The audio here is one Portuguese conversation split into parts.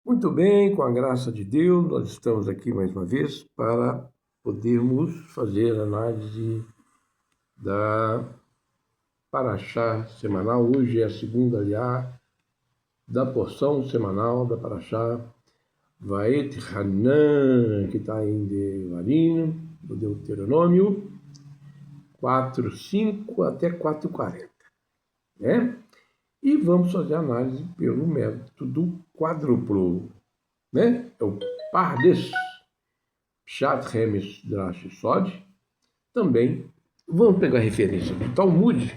Muito bem, com a graça de Deus, nós estamos aqui mais uma vez para podermos fazer a análise da Parashá semanal. Hoje é a segunda aliá da porção semanal da Parashá Vaet Hanan, que está em Devarim, do Deuteronômio 4:5 até 4:40, né? E vamos fazer a análise pelo método quádruplo, né? É o Pardes Pshat Remes Drash Sod. Também vamos pegar referência do Talmud,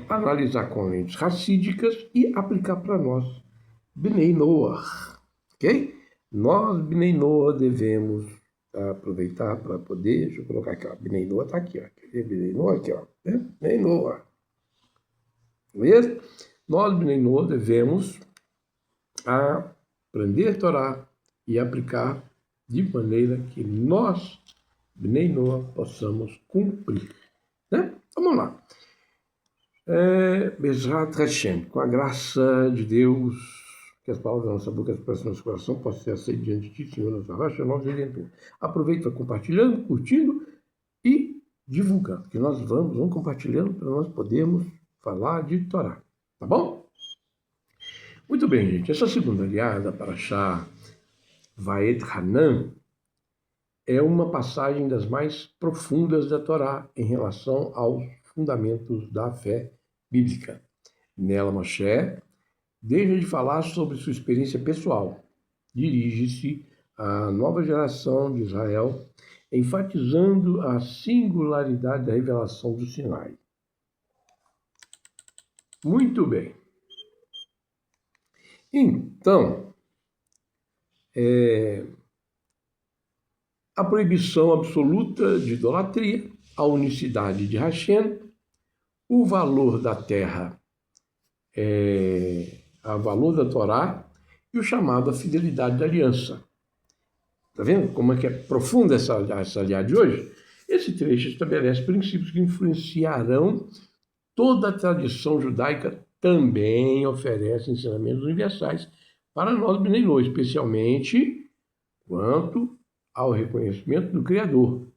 analisar com lentes racídicas e aplicar para nós, Bnei Noach, ok? Nós, Bnei Noach, devemos aproveitar para poder, deixa eu colocar aqui, ó, Bnei Noach está aqui, ó, Bnei Noach aqui, ó, né? Bnei Noach, beleza? Nós, Bnei Noach, devemos aprender a Torá e aplicar de maneira que nós, Bnei Noach, possamos cumprir, né? Vamos lá. Bezrat Hashem, com a graça de Deus, que as palavras da nossa boca e as expressões do nosso coração possam ser aceitas diante de ti, Senhor, nossa rocha, nosso Redentor. Aproveita compartilhando, curtindo e divulgando, que nós vamos compartilhando para nós podermos falar de Torá, tá bom? Muito bem, gente, essa segunda aliada, Parashá Vaet Hanan, é uma passagem das mais profundas da Torá em relação aos fundamentos da fé bíblica. Nela, Moshe deixa de falar sobre sua experiência pessoal, dirige-se à nova geração de Israel, enfatizando a singularidade da revelação do Sinai. Muito bem. Então, a proibição absoluta de idolatria, a unicidade de Hashem, o valor da terra, o valor da Torá e o chamado à fidelidade da aliança. Está vendo como é que é profunda essa aliança de hoje? Esse trecho estabelece princípios que influenciarão toda a tradição judaica, também oferece ensinamentos universais para nós, Bnei Noach, especialmente quanto ao reconhecimento do Criador,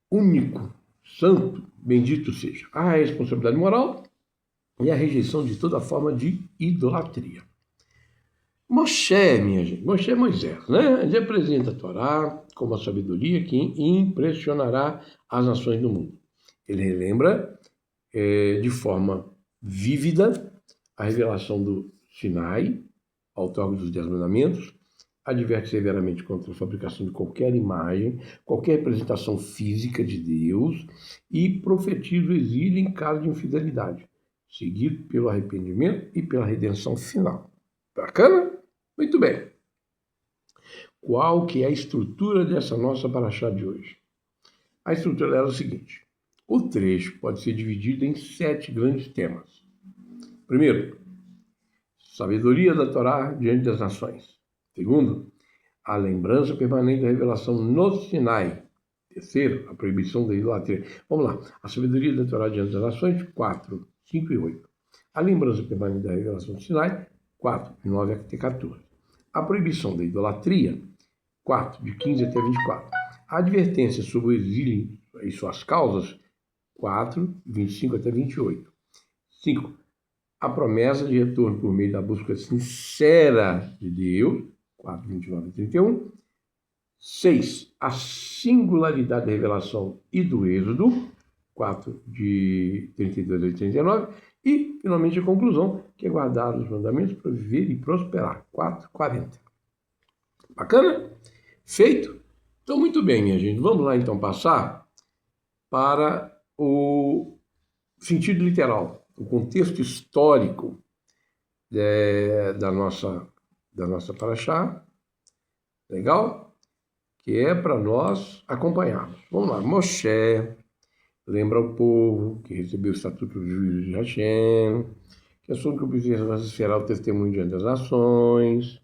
único, santo, bendito seja, a responsabilidade moral e a rejeição de toda forma de idolatria. Moshe, minha gente, Moshe é Moisés, né? Ele apresenta a Torá como a sabedoria que impressionará as nações do mundo. Ele relembra de forma vívida a revelação do Sinai, autor dos 10 mandamentos, adverte severamente contra a fabricação de qualquer imagem, qualquer representação física de Deus e profetiza o exílio em caso de infidelidade, seguido pelo arrependimento e pela redenção final. Bacana? Muito bem. Qual que é a estrutura dessa nossa paraxá de hoje? A estrutura era o seguinte. O trecho pode ser dividido em 7 grandes temas. Primeiro, sabedoria da Torá diante das nações. Segundo, a lembrança permanente da revelação no Sinai. Terceiro, a proibição da idolatria. Vamos lá. A sabedoria da Torá diante das nações, 4, 5 e 8. A lembrança permanente da revelação no Sinai, 4, de 9 até 14. A proibição da idolatria, 4, de 15 até 24. A advertência sobre o exílio e suas causas, 4, 25 até 28. 5. A promessa de retorno por meio da busca sincera de Deus, 4, 29 e 31. 6. A singularidade da revelação e do êxodo, 4, de 32 a 39. E, finalmente, a conclusão, que é guardar os mandamentos para viver e prosperar, 4, 40. Bacana? Feito? Então, muito bem, minha gente. Vamos lá, então, passar para o sentido literal, o contexto histórico da nossa paraxá. Legal? Que é para nós acompanharmos. Vamos lá. Moshe lembra ao povo que recebeu o estatuto do juízo de Hashem, que assume que o presidente será o testemunho diante das nações.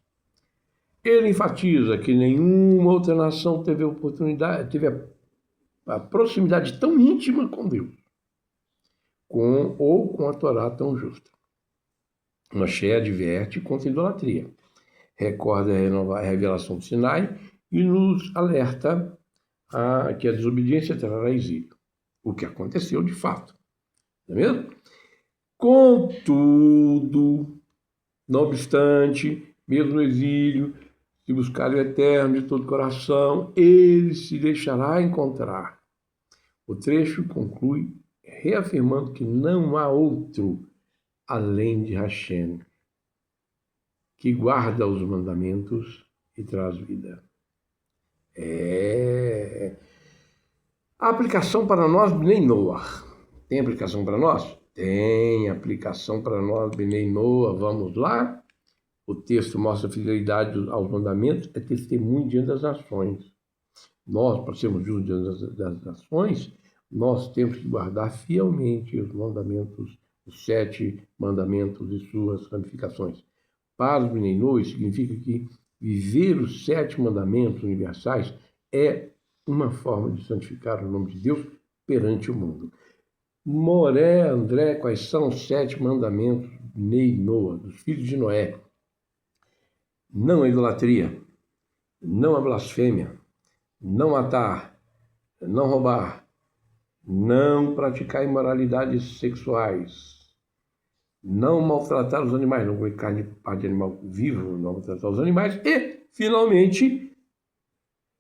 Ele enfatiza que nenhuma outra nação teve a proximidade tão íntima com Deus, com a Torá tão justa. Moshe adverte contra a idolatria. recorda a revelação do Sinai e nos alerta que a desobediência trará exílio. O que aconteceu de fato. Não é mesmo? Contudo, não obstante, mesmo no exílio, se buscar o eterno de todo o coração, ele se deixará encontrar. O trecho conclui reafirmando que não há outro além de Hashem, que guarda os mandamentos e traz vida. A aplicação para nós, Bnei Noach. Tem aplicação para nós? Tem aplicação para nós, Bnei Noach. Vamos lá? O texto mostra a fidelidade aos mandamentos, é testemunho diante das nações. Nós, para sermos justos diante das nações, nós temos que guardar fielmente os mandamentos, os 7 mandamentos e suas ramificações. Para os Bnei Noach, significa que viver os 7 mandamentos universais é uma forma de santificar o nome de Deus perante o mundo. Moré, André, quais são os 7 mandamentos Bnei Noach, dos filhos de Noé? Não a idolatria, não a blasfêmia, não matar, não roubar, não praticar imoralidades sexuais, não maltratar os animais, não comer carne de animal vivo, não maltratar os animais e, finalmente,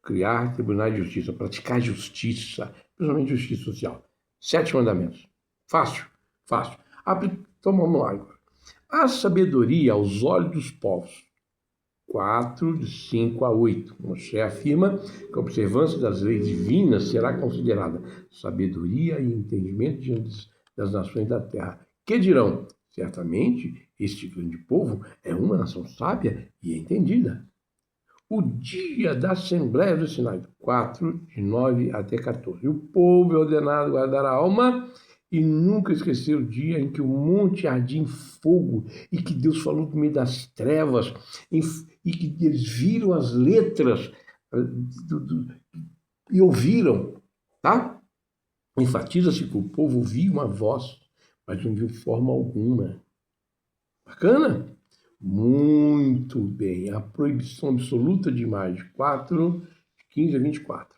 criar tribunais de justiça, praticar justiça, principalmente justiça social. 7 mandamentos. Fácil, fácil. Então vamos lá agora. A sabedoria aos olhos dos povos. 4, de 5 a 8. Moshe afirma que a observância das leis divinas será considerada sabedoria e entendimento diante das nações da terra. Que dirão? Certamente, este grande povo é uma nação sábia e entendida. O dia da Assembleia do Sinai, 4, de 9 até 14. O povo é ordenado guardar a alma e nunca esquecer o dia em que o monte ardia em fogo e que Deus falou no meio das trevas e que eles viram as letras e ouviram, tá? Enfatiza-se que o povo ouviu uma voz, mas não viu forma alguma. Bacana? Muito bem. A proibição absoluta de imagem, 4, 15 a 24.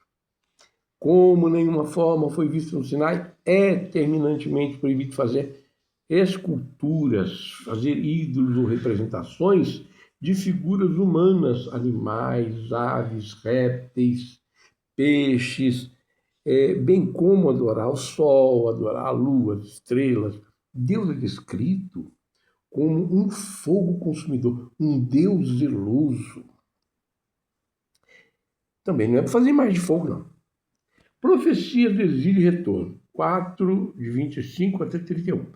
Como nenhuma forma foi vista no Sinai, é terminantemente proibido fazer esculturas, fazer ídolos ou representações de figuras humanas, animais, aves, répteis, peixes, bem como adorar o sol, adorar a lua, as estrelas. Deus é descrito como um fogo consumidor, um Deus zeloso. Também não é para fazer mais de fogo, não. Profecias do exílio e retorno, 4, de 25 até 31.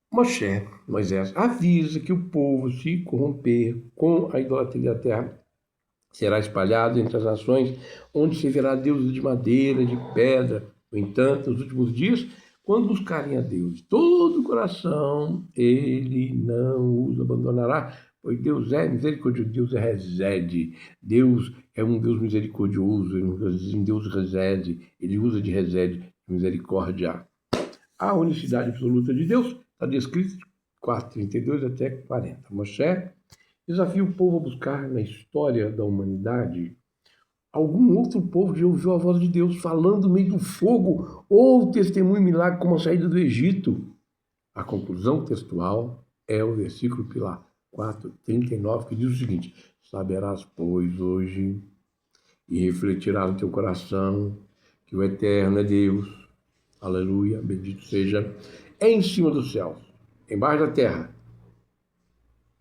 Moisés, avisa que o povo, se corromper com a idolatria da terra, será espalhado entre as nações, onde se verá deuses de madeira, de pedra. No entanto, nos últimos dias, quando buscarem a Deus de todo o coração, ele não os abandonará, pois Deus é misericordioso, Deus é resede. Deus é um Deus misericordioso, um Deus resede, ele usa de resede, de misericórdia. A unicidade absoluta de Deus está descrito 4:32 até 40. Moshe desafia o povo a buscar na história da humanidade algum outro povo que ouviu a voz de Deus falando no meio do fogo ou testemunho milagre como a saída do Egito. A conclusão textual é o versículo 4:39, que diz o seguinte: saberás, pois, hoje e refletirás no teu coração que o Eterno é Deus, aleluia, bendito seja, é em cima dos céus, embaixo da terra,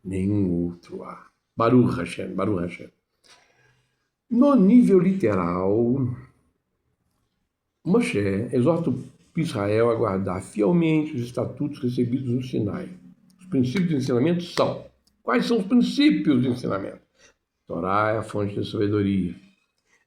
nenhum outro há. Baruch Hashem, Baruch Hashem. No nível literal, Moshe exorta o Israel a guardar fielmente os estatutos recebidos no Sinai. Os princípios de ensinamento são: quais são os princípios de ensinamento? Torá é a fonte da sabedoria.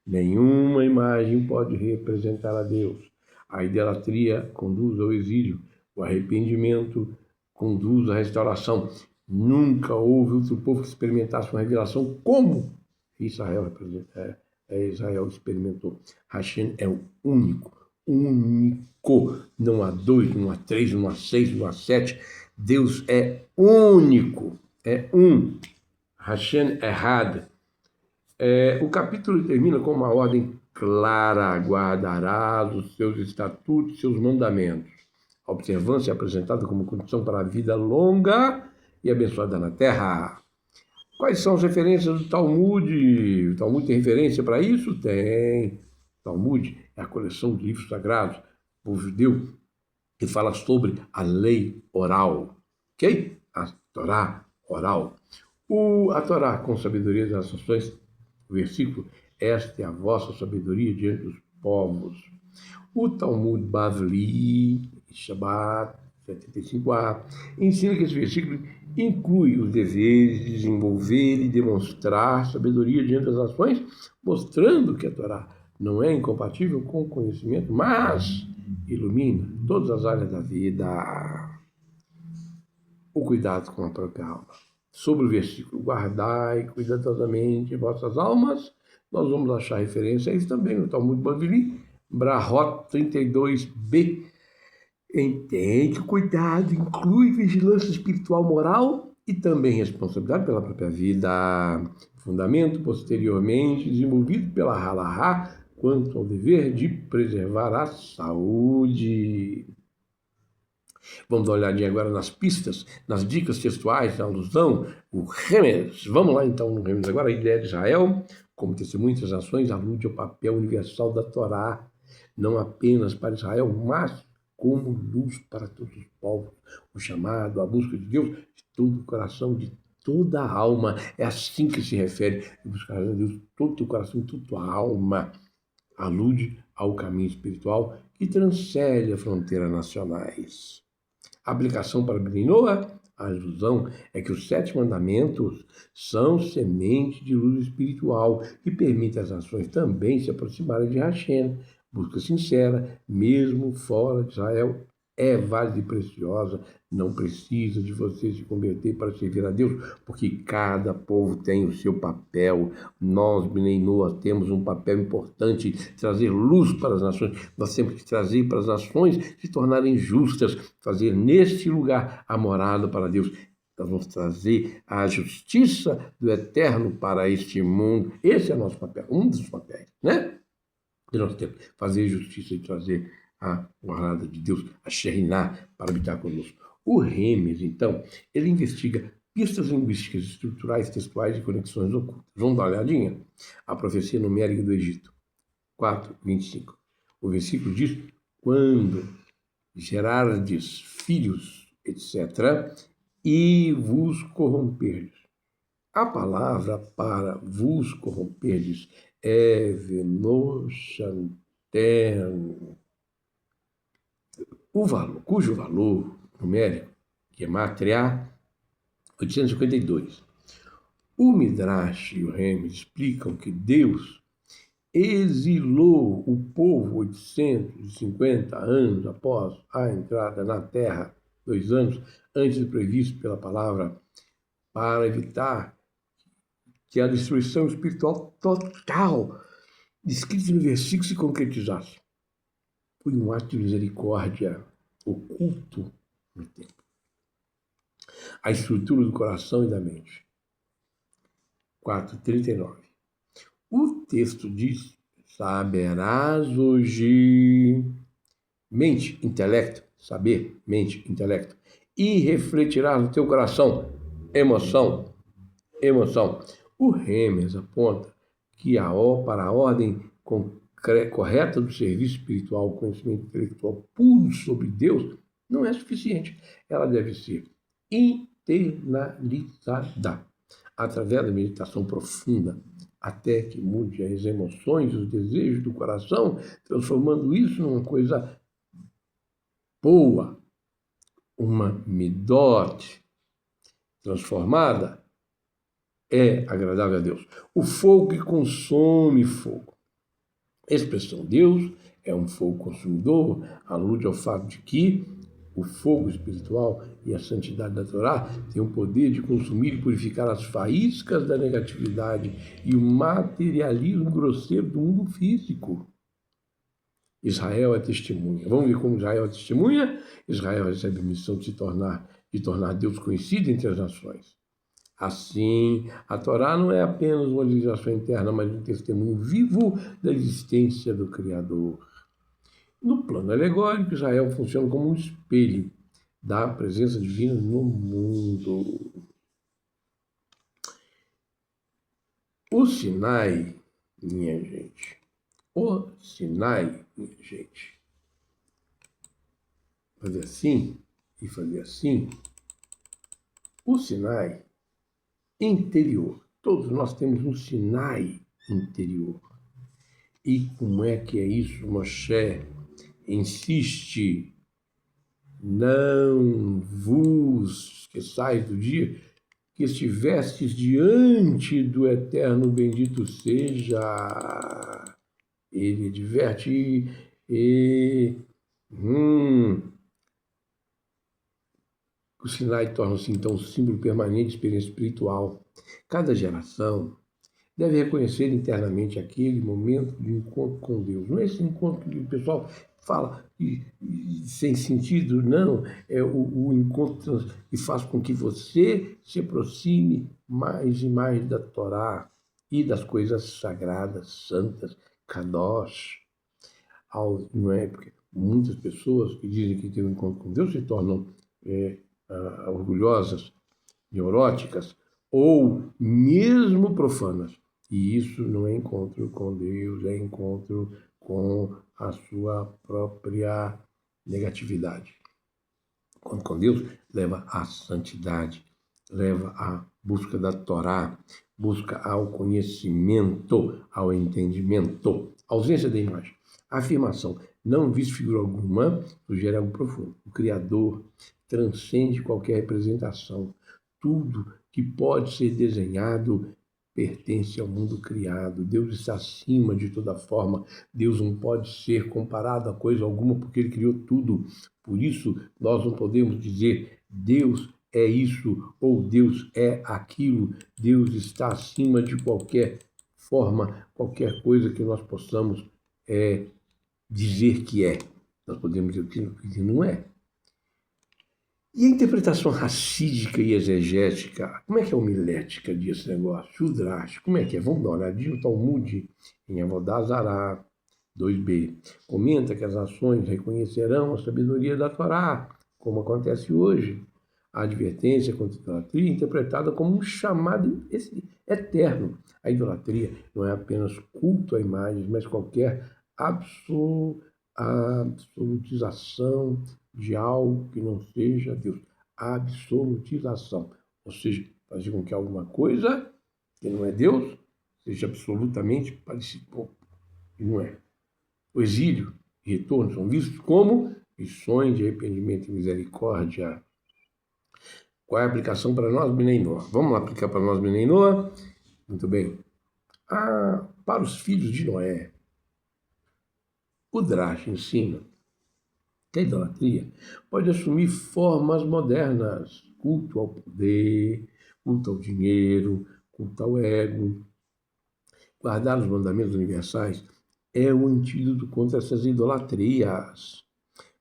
Nenhuma imagem pode representar a Deus. A idolatria conduz ao exílio. O arrependimento conduz à restauração. Nunca houve outro povo que experimentasse uma revelação como Israel experimentou. Hashem é o único. Não há 2, não há 3, não há 6, não há 7. Deus é único. É um. Hashem Errad. O capítulo termina com uma ordem clara: guardarás os seus estatutos, seus mandamentos. A observância é apresentada como condição para a vida longa e abençoada na terra. Quais são as referências do Talmud? O Talmud tem referência para isso? Tem. O Talmud é a coleção de livros sagrados do povo judeu que fala sobre a lei oral. Ok? A Torá oral. A Torá com sabedoria das nações, o versículo, esta é a vossa sabedoria diante dos povos. O Talmud Bavli, Shabbat 75a, ensina que esse versículo inclui os deveres de desenvolver e demonstrar sabedoria diante das nações, mostrando que a Torá não é incompatível com o conhecimento, mas ilumina todas as áreas da vida. O cuidado com a própria alma. Sobre o versículo, guardai cuidadosamente vossas almas, nós vamos achar referência a isso também no Talmud Bavli, Brahot 32b. Entende que o cuidado inclui vigilância espiritual, moral e também responsabilidade pela própria vida. Fundamento posteriormente desenvolvido pela Halahá quanto ao dever de preservar a saúde. Vamos dar uma olhadinha agora nas pistas, nas dicas textuais, na alusão, o Remes. Vamos lá então no Remes agora. A ideia de Israel, como testemunho das nações, alude ao papel universal da Torá, não apenas para Israel, mas como luz para todos os povos. O chamado, a busca de Deus, de todo o coração, de toda a alma. É assim que se refere a buscar a Deus, todo o teu coração, toda a tua alma. Alude ao caminho espiritual que transcende as fronteiras nacionais. A aplicação para Bnei-Noach, a alusão é que os 7 mandamentos são semente de luz espiritual que permite às nações também se aproximarem de Hashem. Busca sincera, mesmo fora de Israel, é válida e preciosa. Não precisa de você se converter para servir a Deus, porque cada povo tem o seu papel. Nós, Bnei-Noach, temos um papel importante, trazer luz para as nações. Nós temos que trazer para as nações se tornarem justas, fazer neste lugar a morada para Deus. Nós vamos trazer a justiça do Eterno para este mundo. Esse é o nosso papel, um dos papéis, né? E nós temos que fazer justiça e trazer a morada de Deus, a Shekhinah, para habitar conosco. O Remes, então, ele investiga pistas linguísticas, estruturais, textuais e conexões ocultas. Vamos dar uma olhadinha? A profecia numérica do Egito, 4:25. O versículo diz: quando gerardes filhos, etc., e vos corromperdes. A palavra para vos corromperdes é venoshanten, cujo valor numérico, Gematria 852. O Midrash e o Remes explicam que Deus exilou o povo 850 anos após a entrada na Terra, 2 anos antes do previsto pela palavra, para evitar que a destruição espiritual total descrita no versículo se concretizasse. Foi um ato de misericórdia oculto no tempo. A estrutura do coração e da mente. 4:39. O texto diz: saberás hoje, mente, intelecto, saber, mente, intelecto, e refletirás no teu coração, emoção. O Remes aponta que para a ordem correta do serviço espiritual, o conhecimento intelectual puro sobre Deus, não é suficiente. Ela deve ser internalizada através da meditação profunda, até que mude as emoções, os desejos do coração, transformando isso numa coisa boa, uma midot transformada, é agradável a Deus. O fogo que consome fogo. A expressão Deus é um fogo consumidor, alude ao fato de que o fogo espiritual e a santidade da Torá têm o poder de consumir e purificar as faíscas da negatividade e o materialismo grosseiro do mundo físico. Israel é testemunha. Vamos ver como Israel é testemunha? Israel recebe a missão de tornar Deus conhecido entre as nações. Assim, a Torá não é apenas uma legislação interna, mas um testemunho vivo da existência do Criador. No plano alegórico, Israel funciona como um espelho da presença divina no mundo. O Sinai, minha gente, fazer assim e fazer assim, o Sinai interior. Todos nós temos um Sinai interior. E como é que é isso? Moshe insiste, não vos esqueçais do dia que estivestes diante do Eterno, bendito seja. Ele adverte o Sinai torna-se então um símbolo permanente de experiência espiritual. Cada geração deve reconhecer internamente aquele momento de encontro com Deus. Não é esse encontro que o pessoal fala sem sentido, não. É o encontro que faz com que você se aproxime mais e mais da Torá e das coisas sagradas, santas, kadosh. Não é? Porque muitas pessoas que dizem que têm um encontro com Deus se tornam orgulhosas, neuróticas ou mesmo profanas. E isso não é encontro com Deus, é encontro com a sua própria negatividade. Encontro com Deus leva à santidade, leva à busca da Torá, busca ao conhecimento, ao entendimento. Ausência da imagem. A afirmação não visto figura alguma sugere algo profundo. O Criador transcende qualquer representação. Tudo que pode ser desenhado pertence ao mundo criado. Deus está acima de toda forma. Deus não pode ser comparado a coisa alguma porque Ele criou tudo. Por isso, nós não podemos dizer Deus é isso ou Deus é aquilo. Deus está acima de qualquer forma, qualquer coisa que nós possamos dizer que é. Nós podemos dizer que não é. E a interpretação racídica e exegética, como é que é homilética desse negócio? O drástico, como é que é? Vamos dar uma olhadinha. O Talmud, em Avodá Zará 2b, comenta que as nações reconhecerão a sabedoria da Torá, como acontece hoje. A advertência contra a idolatria é interpretada como um chamado eterno. A idolatria não é apenas culto a imagens, mas qualquer absolutização de algo que não seja Deus. Absolutização. Ou seja, fazer com que alguma coisa que não é Deus seja absolutamente parecido com, e não é. O exílio e retorno são vistos como missões de arrependimento e misericórdia. Qual é a aplicação para nós, Bnei Noah? Vamos lá aplicar para nós, Bnei Noah? Muito bem. Para os filhos de Noé, o Drash ensina que a idolatria pode assumir formas modernas, culto ao poder, culto ao dinheiro, culto ao ego. Guardar os mandamentos universais é o antídoto contra essas idolatrias.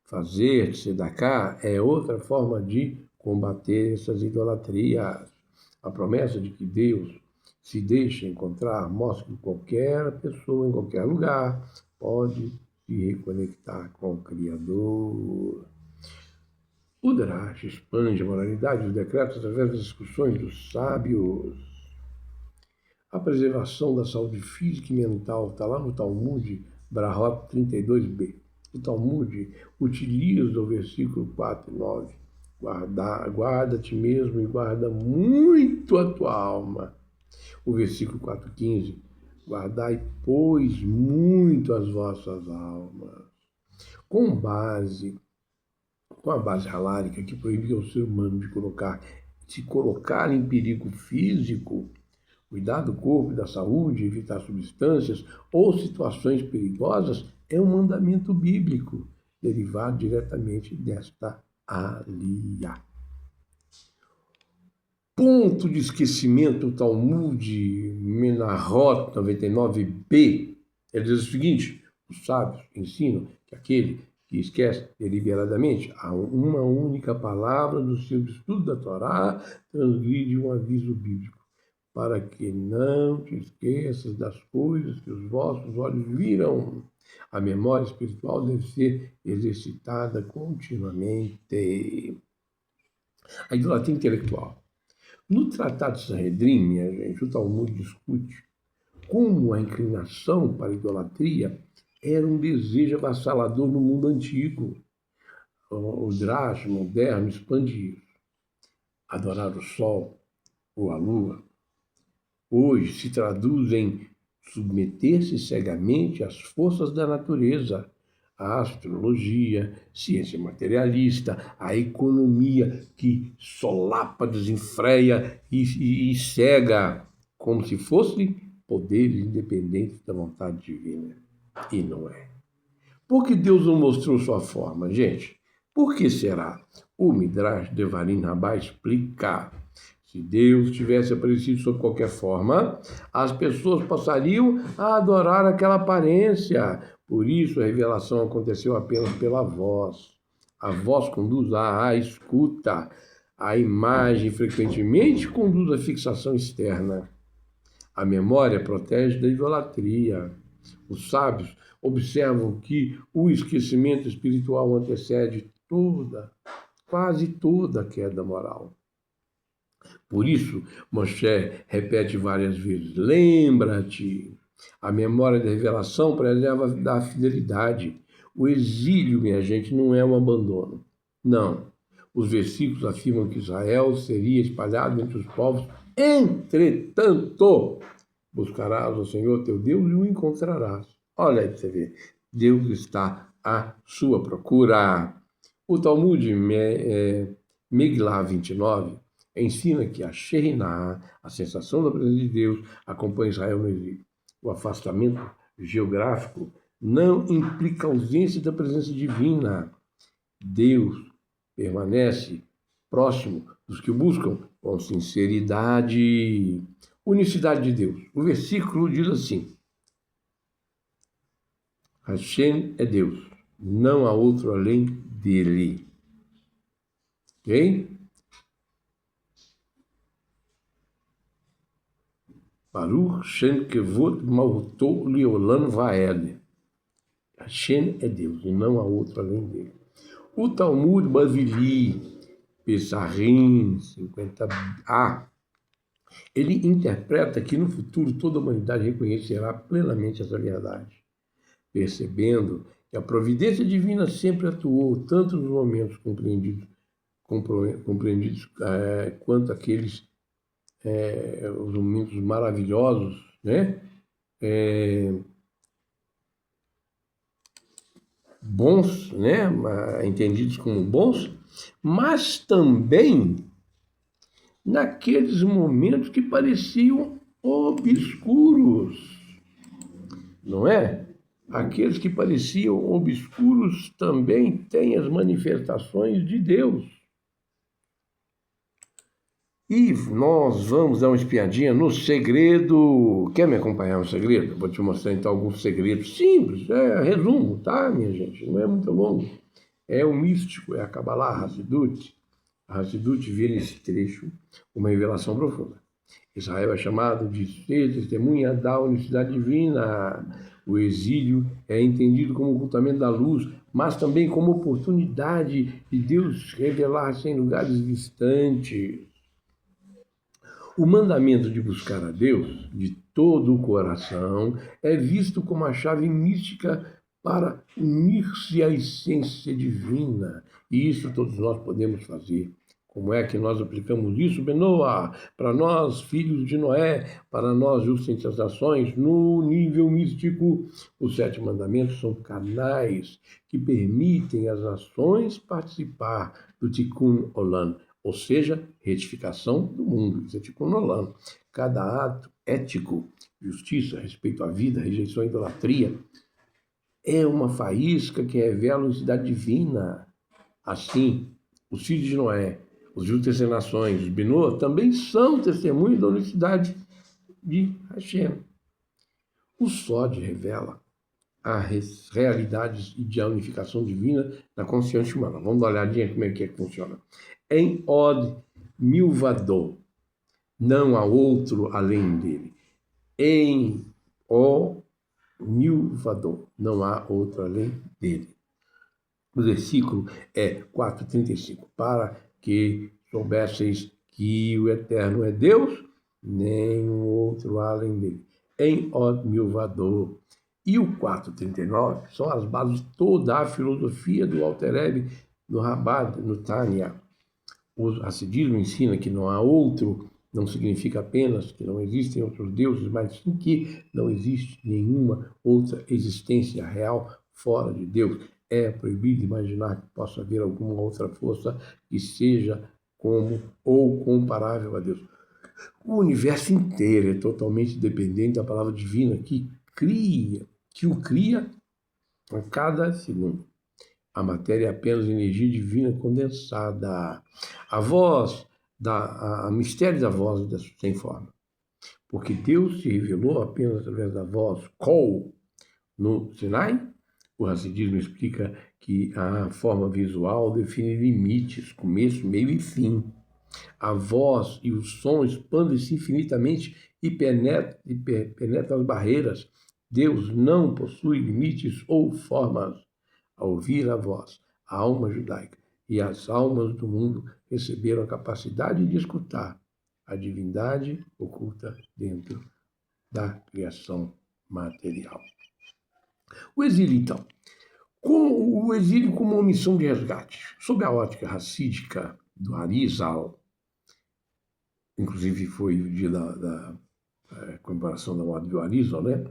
Fazer tzedakah é outra forma de combater essas idolatrias. A promessa de que Deus se deixa encontrar mostra que qualquer pessoa, em qualquer lugar, pode se reconectar com o Criador. O Darash expande a moralidade dos decretos através das discussões dos sábios. A preservação da saúde física e mental está lá no Talmud, Brahot 32b. O Talmud utiliza o versículo 4 e 9. Guarda a ti mesmo e guarda muito a tua alma. O versículo 4,15. Guardai, pois, muito as vossas almas. Com a base halárica que proíbe ao ser humano de se colocar em perigo físico, cuidar do corpo e da saúde, evitar substâncias ou situações perigosas, é um mandamento bíblico, derivado diretamente desta alia. Ponto de esquecimento, o Talmud Menahot 99b, ele diz o seguinte: os sábios ensinam que aquele que esquece deliberadamente uma única palavra do seu estudo da Torá, transgride um aviso bíblico, para que não te esqueças das coisas que os vossos olhos viram. A memória espiritual deve ser exercitada continuamente. A idolatria intelectual. No Tratado de Sanhedrin, minha gente, o Talmud discute como a inclinação para a idolatria era um desejo avassalador no mundo antigo. O Drash moderno expande isso. Adorar o sol ou a lua hoje se traduz em submeter-se cegamente às forças da natureza, à astrologia, ciência materialista, à economia que solapa, desenfreia e cega, como se fossem poderes independentes da vontade divina. E não é. Por que Deus não mostrou sua forma, gente? Por que será? O Midrash Devarim Rabbah explica. Se Deus tivesse aparecido sob qualquer forma, as pessoas passariam a adorar aquela aparência. Por isso, a revelação aconteceu apenas pela voz. A voz conduz à escuta. A imagem frequentemente conduz à fixação externa. A memória protege da idolatria. Os sábios observam que o esquecimento espiritual antecede quase toda a queda moral. Por isso, Moshe repete várias vezes: lembra-te. A memória da revelação preserva da fidelidade. O exílio, minha gente, não é um abandono. Não. Os versículos afirmam que Israel seria espalhado entre os povos. Entretanto, buscarás o Senhor teu Deus e o encontrarás. Olha aí para você ver. Deus está à sua procura. O Talmud Megillah 29 ensina que a Shekhinah, a sensação da presença de Deus, acompanha Israel no exílio. O afastamento geográfico não implica ausência da presença divina. Deus permanece próximo dos que o buscam com sinceridade. Unicidade de Deus. O versículo diz assim: Hashem é Deus, não há outro além dele. Ok? Baruch Shem Kevod Malto Leolam Vaed. Hashem é Deus e não há outro além dele. O Talmud Bavili, Pesachim 50a, ele interpreta que no futuro toda a humanidade reconhecerá plenamente essa verdade, percebendo que a providência divina sempre atuou tanto nos momentos compreendidos quanto aqueles os momentos maravilhosos, né? Bons, né? Entendidos como bons, mas também naqueles momentos que pareciam obscuros, não é? Aqueles que pareciam obscuros também têm as manifestações de Deus. E nós vamos dar uma espiadinha no segredo. Quer me acompanhar no segredo? Vou te mostrar então alguns segredos simples, resumo, tá, minha gente? Não é muito longo. É o místico, é a Kabbalah, a Hassidut. A Hassidut vê nesse trecho uma revelação profunda. Israel é chamado de ser testemunha da unicidade divina. O exílio é entendido como ocultamento da luz, mas também como oportunidade de Deus revelar-se em lugares distantes. O mandamento de buscar a Deus de todo o coração é visto como a chave mística para unir-se à essência divina. E isso todos nós podemos fazer. Como é que nós aplicamos isso, Benoa? Para nós, filhos de Noé, para nós, justas as ações, no nível místico, os 7 mandamentos são canais que permitem às nações participar do Tikkun Olam, ou seja, retificação do mundo. Isso é Tikkun Olam. Cada ato ético, justiça, respeito à vida, rejeição à idolatria, é uma faísca que revela a unicidade divina. Assim, os filhos de Noé, os justas nações, os Benoa, também são testemunhos da unicidade de Hashem. O Sod revela as realidades de unificação divina na consciência humana. Vamos dar uma olhadinha como é que funciona. Em Od Milvado, não há outro além dele. Em O Milvado, não há outro além dele. O versículo é 4:35. Para que soubesseis que o Eterno é Deus, nenhum outro além dele. Em Od Milvado. E o 4:39 são as bases de toda a filosofia do Alter Rebbe, no Rabbah, no Tânia. O Hassidismo ensina que não há outro, não significa apenas que não existem outros deuses, mas sim que não existe nenhuma outra existência real fora de Deus. É proibido imaginar que possa haver alguma outra força que seja como ou comparável a Deus. O universo inteiro é totalmente dependente da palavra divina que o cria a cada segundo. A matéria é apenas energia divina condensada. A voz, a mistério da voz sem forma. Porque Deus se revelou apenas através da voz, Kol, no Sinai. O Hassidismo explica que a forma visual define limites, começo, meio e fim. A voz e o som expandem-se infinitamente e penetram as barreiras. Deus não possui limites ou formas. Ao ouvir a voz, a alma judaica e as almas do mundo receberam a capacidade de escutar a divindade oculta dentro da criação material. O exílio, então. O exílio como uma missão de resgate. Sob a ótica racídica do Arizal, inclusive foi o dia da comemoração da morte do Arizal, né?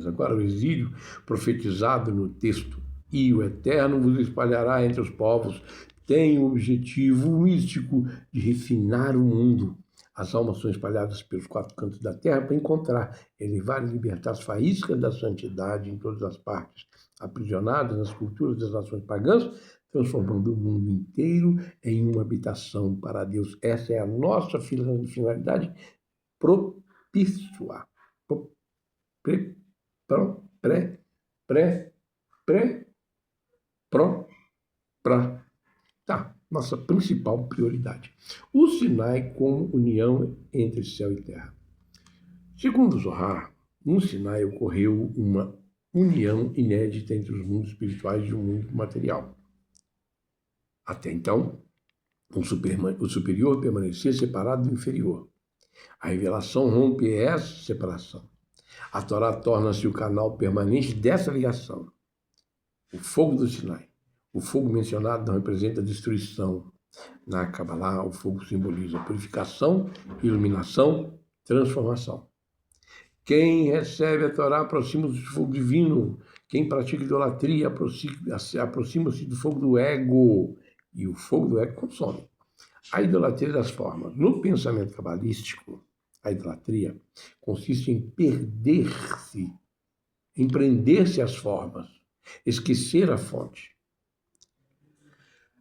Agora, o exílio profetizado no texto e o Eterno vos espalhará entre os povos, tem o objetivo místico de refinar o mundo. As almas são espalhadas pelos 4 cantos da terra para encontrar, elevar e libertar as faíscas da santidade em todas as partes, aprisionadas nas culturas das nações pagãs, transformando o mundo inteiro em uma habitação para Deus. Essa é a nossa finalidade propícia. Nossa principal prioridade. O Sinai como união entre céu e terra. Segundo Zohar, no Sinai ocorreu uma união inédita entre os mundos espirituais e o mundo material. Até então, o superior permanecia separado do inferior. A revelação rompe essa separação. A Torá torna-se o canal permanente dessa ligação. O fogo do Sinai. O fogo mencionado não representa destruição. Na Kabbalah, o fogo simboliza purificação, iluminação, transformação. Quem recebe a Torá aproxima-se do fogo divino. Quem pratica idolatria aproxima-se do fogo do ego. E o fogo do ego consome. A idolatria das formas. No pensamento cabalístico, a idolatria consiste em perder-se, em prender-se às formas, esquecer a fonte.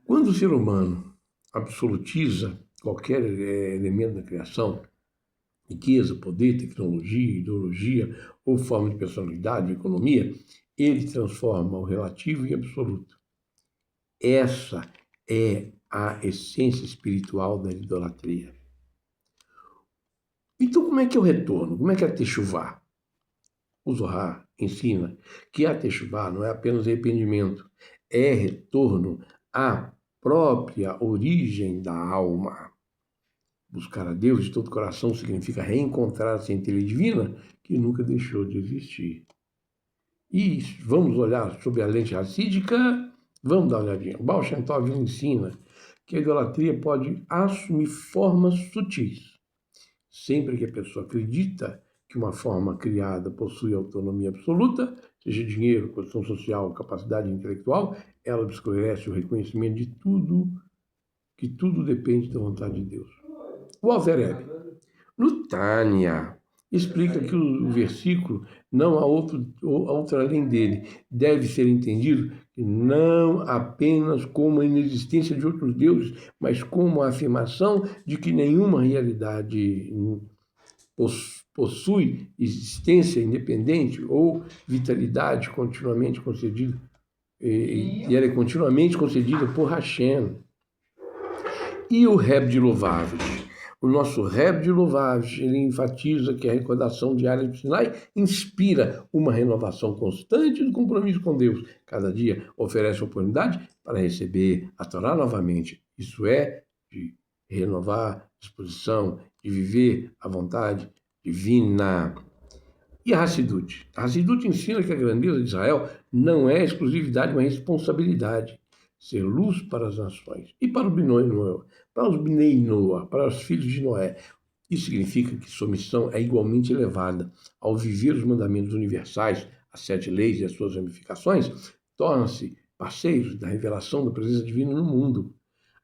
Quando o ser humano absolutiza qualquer elemento da criação, riqueza, poder, tecnologia, ideologia ou forma de personalidade, economia, ele transforma o relativo em absoluto. Essa é a essência espiritual da idolatria. Então, como é que é o retorno? Como é que é a techuvá? O Zohar ensina que a techuvá não é apenas arrependimento, é retorno à própria origem da alma. Buscar a Deus de todo o coração significa reencontrar a centelha divina que nunca deixou de existir. E vamos olhar sob a lente racídica, vamos dar uma olhadinha. O Baal Shem Tov ensina que a idolatria pode assumir formas sutis. Sempre que a pessoa acredita que uma forma criada possui autonomia absoluta, seja dinheiro, posição social, capacidade intelectual, ela desconhece o reconhecimento de que tudo depende da vontade de Deus. O Alter Rebbe, no Tânia, explica que o versículo não há outro além dele. Deve ser entendido não apenas como a inexistência de outros deuses, mas como a afirmação de que nenhuma realidade possui existência independente ou vitalidade continuamente concedida, e ela é continuamente concedida por Hashem. E o Rebbe de Lubavitch? O nosso Rebbe de Lubavitch, ele enfatiza que a recordação diária do Sinai inspira uma renovação constante do compromisso com Deus. Cada dia oferece oportunidade para receber a Torá novamente. Isso é, de renovar a disposição, de viver a vontade divina. E a Hassidut? A Hassidut ensina que a grandeza de Israel não é exclusividade, mas responsabilidade. Ser luz para as nações. E para o Bnei Noah, para os Bnei Noah, para os filhos de Noé. Isso significa que sua missão é igualmente elevada. Ao viver os mandamentos universais, as 7 leis e as suas ramificações, tornam-se parceiros da revelação da presença divina no mundo.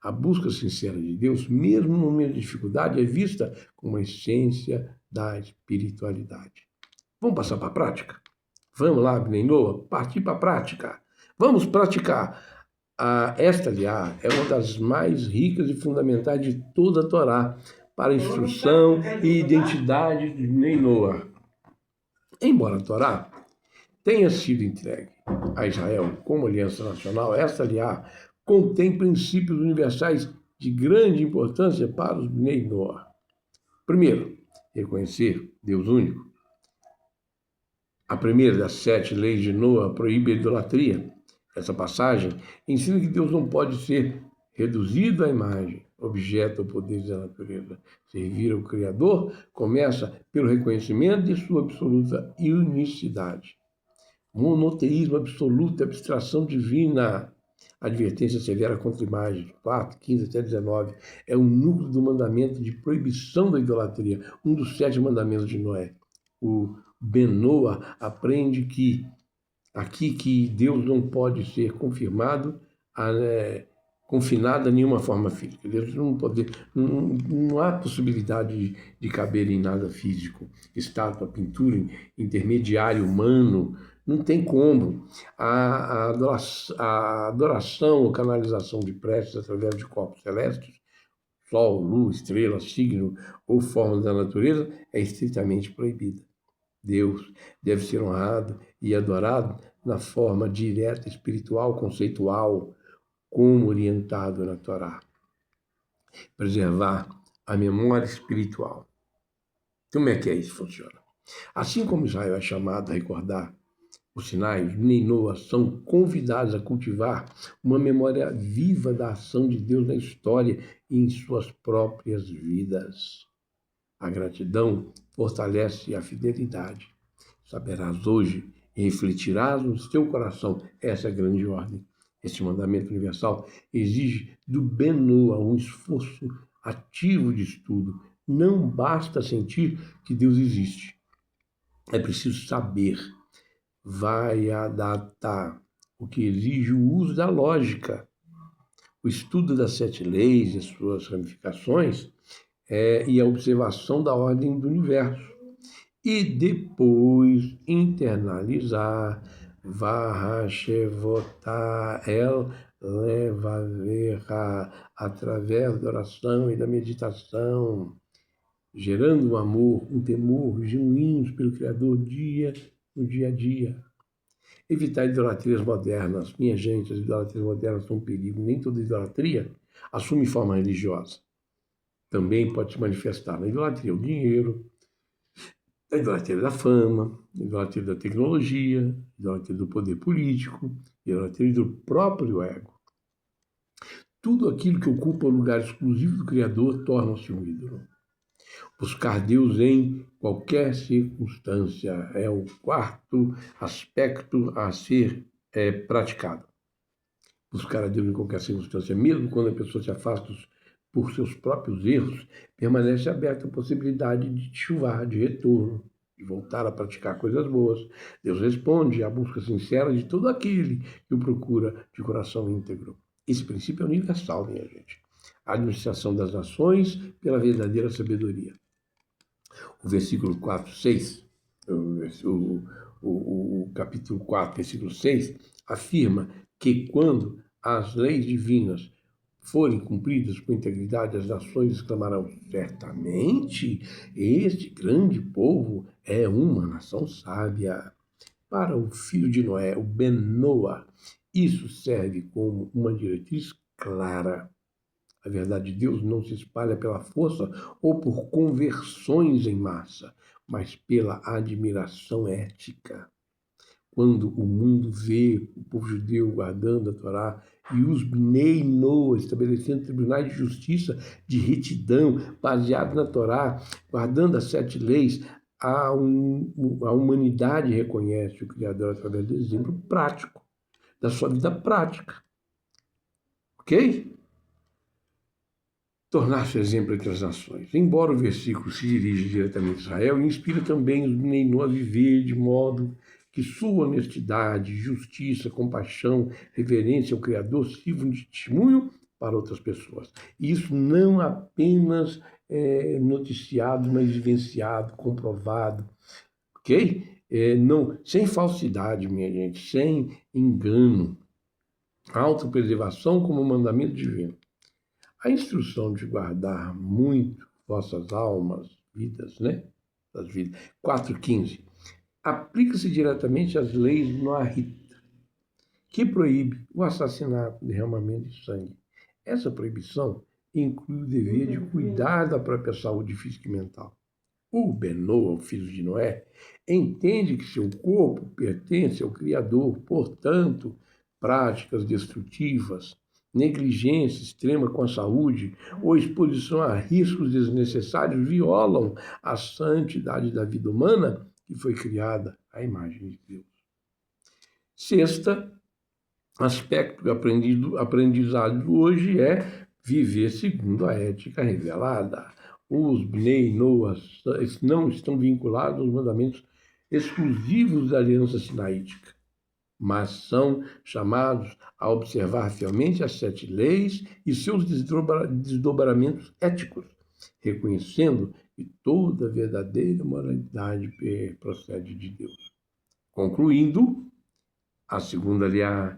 A busca sincera de Deus, mesmo no momento de dificuldade, é vista como a essência da espiritualidade. Vamos passar para a prática? Vamos lá, Bnei Noah, partir para a prática. Vamos praticar. Esta, aliás, é uma das mais ricas e fundamentais de toda a Torá para a instrução e identidade de Bnei Noah. Embora a Torá tenha sido entregue a Israel como aliança nacional, esta, aliás, contém princípios universais de grande importância para os Bnei Noah. Primeiro, reconhecer Deus único. A primeira das 7 leis de Noah proíbe a idolatria. Essa passagem ensina que Deus não pode ser reduzido à imagem, objeto ou poder da natureza. Servir ao Criador começa pelo reconhecimento de sua absoluta unicidade. Monoteísmo absoluto, abstração divina. Advertência severa contra imagens, 4, 15 até 19, é o núcleo do mandamento de proibição da idolatria, um dos 7 mandamentos de Noé. O Ben Noah aprende que Deus não pode ser confinado a nenhuma forma física. Deus não há possibilidade de caber em nada físico. Estátua, pintura, intermediário humano, não tem como. A adoração ou canalização de preces através de corpos celestes, sol, luz, estrela, signo ou forma da natureza, é estritamente proibida. Deus deve ser honrado e adorado na forma direta, espiritual, conceitual, como orientado na Torá. Preservar a memória espiritual. Como é que isso funciona? Assim como Israel é chamado a recordar os sinais, os Bnei Noah são convidados a cultivar uma memória viva da ação de Deus na história e em suas próprias vidas. A gratidão fortalece a fidelidade. Saberás hoje e refletirás no teu coração essa grande ordem. Este mandamento universal exige do Ben Noah um esforço ativo de estudo. Não basta sentir que Deus existe. É preciso saber. Vai adaptar, o que exige o uso da lógica. O estudo das 7 leis e suas ramificações e a observação da ordem do universo. E depois internalizar Vahashevotar El Levaverra através da oração e da meditação, gerando um amor, um temor genuínos pelo Criador no dia a dia. Evitar idolatrias modernas. Minha gente, as idolatrias modernas são um perigo. Nem toda idolatria assume forma religiosa. Também pode se manifestar na idolatria o dinheiro, a idolatria da fama, a idolatria da tecnologia, a idolatria do poder político, a idolatria do próprio ego. Tudo aquilo que ocupa o lugar exclusivo do Criador torna-se um ídolo. Buscar Deus em qualquer circunstância é o 4º aspecto a ser praticado. Buscar a Deus em qualquer circunstância, mesmo quando a pessoa se afasta por seus próprios erros, permanece aberta a possibilidade de chuvar, de retorno, de voltar a praticar coisas boas. Deus responde à busca sincera de todo aquele que o procura de coração íntegro. Esse princípio é universal, minha gente. A administração das nações pela verdadeira sabedoria. O versículo 4, 6, o capítulo 4, versículo 6, afirma que quando as leis divinas forem cumpridas com integridade, as nações exclamarão: certamente este grande povo é uma nação sábia. Para o filho de Noé, o Ben Noa, isso serve como uma diretriz clara. A verdade de Deus não se espalha pela força ou por conversões em massa, mas pela admiração ética. Quando o mundo vê o povo judeu guardando a Torá e os Bnei Noa estabelecendo tribunais de justiça de retidão baseados na Torá, guardando as 7 leis, a humanidade reconhece o Criador através do exemplo prático, da sua vida prática. Ok? Tornar-se exemplo entre as nações. Embora o versículo se dirija diretamente a Israel, inspira também os Bnei Noa a viver de modo que sua honestidade, justiça, compaixão, reverência ao Criador sirvam de testemunho para outras pessoas. E isso não apenas noticiado, mas vivenciado, comprovado, ok? Não, sem falsidade, minha gente, sem engano. Autopreservação como mandamento divino. A instrução de guardar muito vossas almas, vidas, né? Das vidas. 4:15. Aplica-se diretamente às leis noahita, que proíbe o assassinato, derramamento de sangue. Essa proibição inclui o dever de cuidar da própria saúde física e mental. O Benoa, o filho de Noé, entende que seu corpo pertence ao Criador, portanto, práticas destrutivas, negligência extrema com a saúde ou exposição a riscos desnecessários violam a santidade da vida humana que foi criada à imagem de Deus. Sexta aspecto aprendizado hoje é viver segundo a ética revelada. Os Bnei Noa não estão vinculados aos mandamentos exclusivos da aliança sinaítica, mas são chamados a observar fielmente as 7 leis e seus desdobramentos éticos, reconhecendo que toda verdadeira moralidade procede de Deus. Concluindo, a segunda aliá,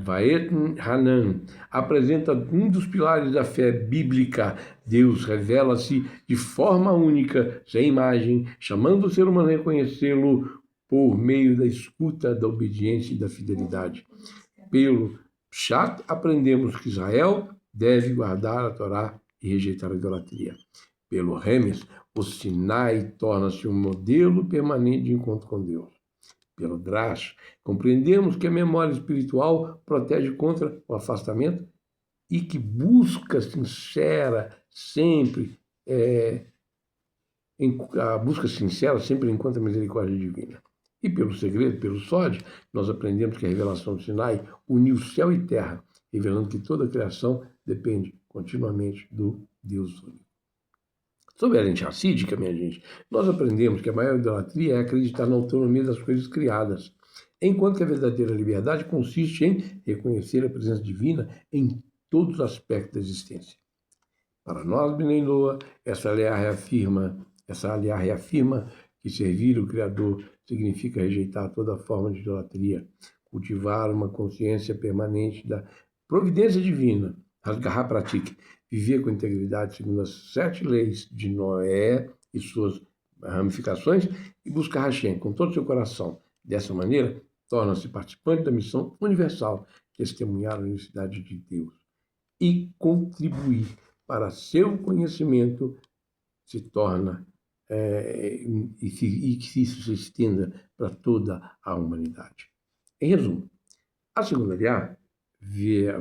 Vaet Hanan, apresenta um dos pilares da fé bíblica. Deus revela-se de forma única, sem imagem, chamando o ser humano a reconhecê-lo por meio da escuta, da obediência e da fidelidade. Pelo Pshat, aprendemos que Israel deve guardar a Torá e rejeitar a idolatria. Pelo Remes, o Sinai torna-se um modelo permanente de encontro com Deus. Pelo Drash, compreendemos que a memória espiritual protege contra o afastamento e que busca sincera sempre encontra a misericórdia divina. E pelo segredo, pelo Sod, nós aprendemos que a revelação do Sinai uniu céu e terra, revelando que toda a criação depende continuamente do Deus único. Sobre a lente racídica, minha gente, nós aprendemos que a maior idolatria é acreditar na autonomia das coisas criadas, enquanto que a verdadeira liberdade consiste em reconhecer a presença divina em todos os aspectos da existência. Para nós, Bnei Noa, essa aliá reafirma que servir o Criador significa rejeitar toda forma de idolatria, cultivar uma consciência permanente da providência divina, Hasgahá Pratik, viver com integridade segundo as 7 leis de Noé e suas ramificações e buscar Hashem com todo o seu coração. Dessa maneira, torna-se participante da missão universal, testemunhar a unicidade de Deus e contribuir para seu conhecimento se torna e que isso se estenda para toda a humanidade. Em resumo, a segunda aliá,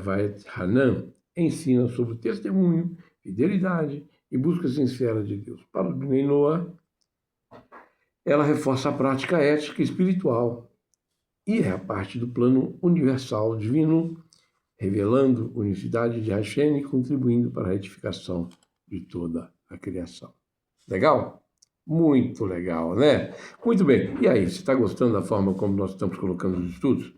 Vaet Hanan, ensina sobre o testemunho, fidelidade e busca sincera de Deus. Para o Bnei Noa, ela reforça a prática ética e espiritual e é a parte do plano universal divino, revelando a unicidade de Hashem e contribuindo para a retificação de toda a criação. Legal? Muito legal, né? Muito bem. E aí, você está gostando da forma como nós estamos colocando os estudos?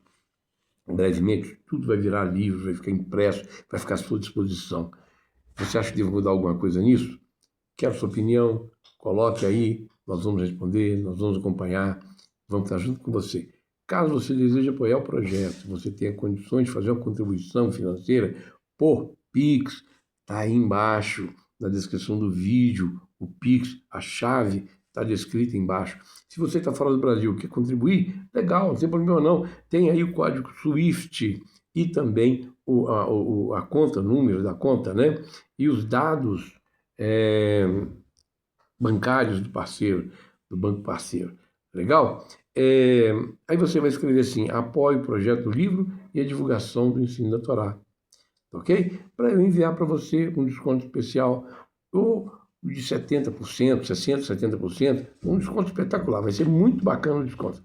Brevemente, tudo vai virar livro, vai ficar impresso, vai ficar à sua disposição. Você acha que devo mudar alguma coisa nisso? Quero sua opinião, coloque aí, nós vamos responder, nós vamos acompanhar, vamos estar junto com você. Caso você deseje apoiar o projeto, você tenha condições de fazer uma contribuição financeira por Pix, está aí embaixo na descrição do vídeo, o Pix, a chave está descrita embaixo. Se você está fora do Brasil, quer contribuir, legal, não tem problema não. Tem aí o código SWIFT e também a conta, o número da conta, né? E os dados bancários do parceiro, do banco parceiro. Legal? Aí você vai escrever assim: apoie o projeto do livro e a divulgação do ensino da Torá. Ok? Para eu enviar para você um desconto especial, ou de 70%, 60%, 70%, um desconto espetacular. Vai ser muito bacana o desconto.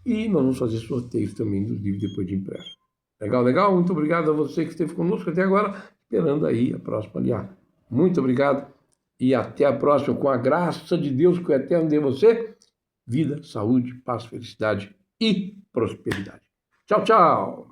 E nós vamos fazer sorteios também dos livros depois de impresso. Legal, legal? Muito obrigado a você que esteve conosco até agora, esperando aí a próxima aliada. Muito obrigado e até a próxima, com a graça de Deus que o Eterno dê a você vida, saúde, paz, felicidade e prosperidade. Tchau, tchau!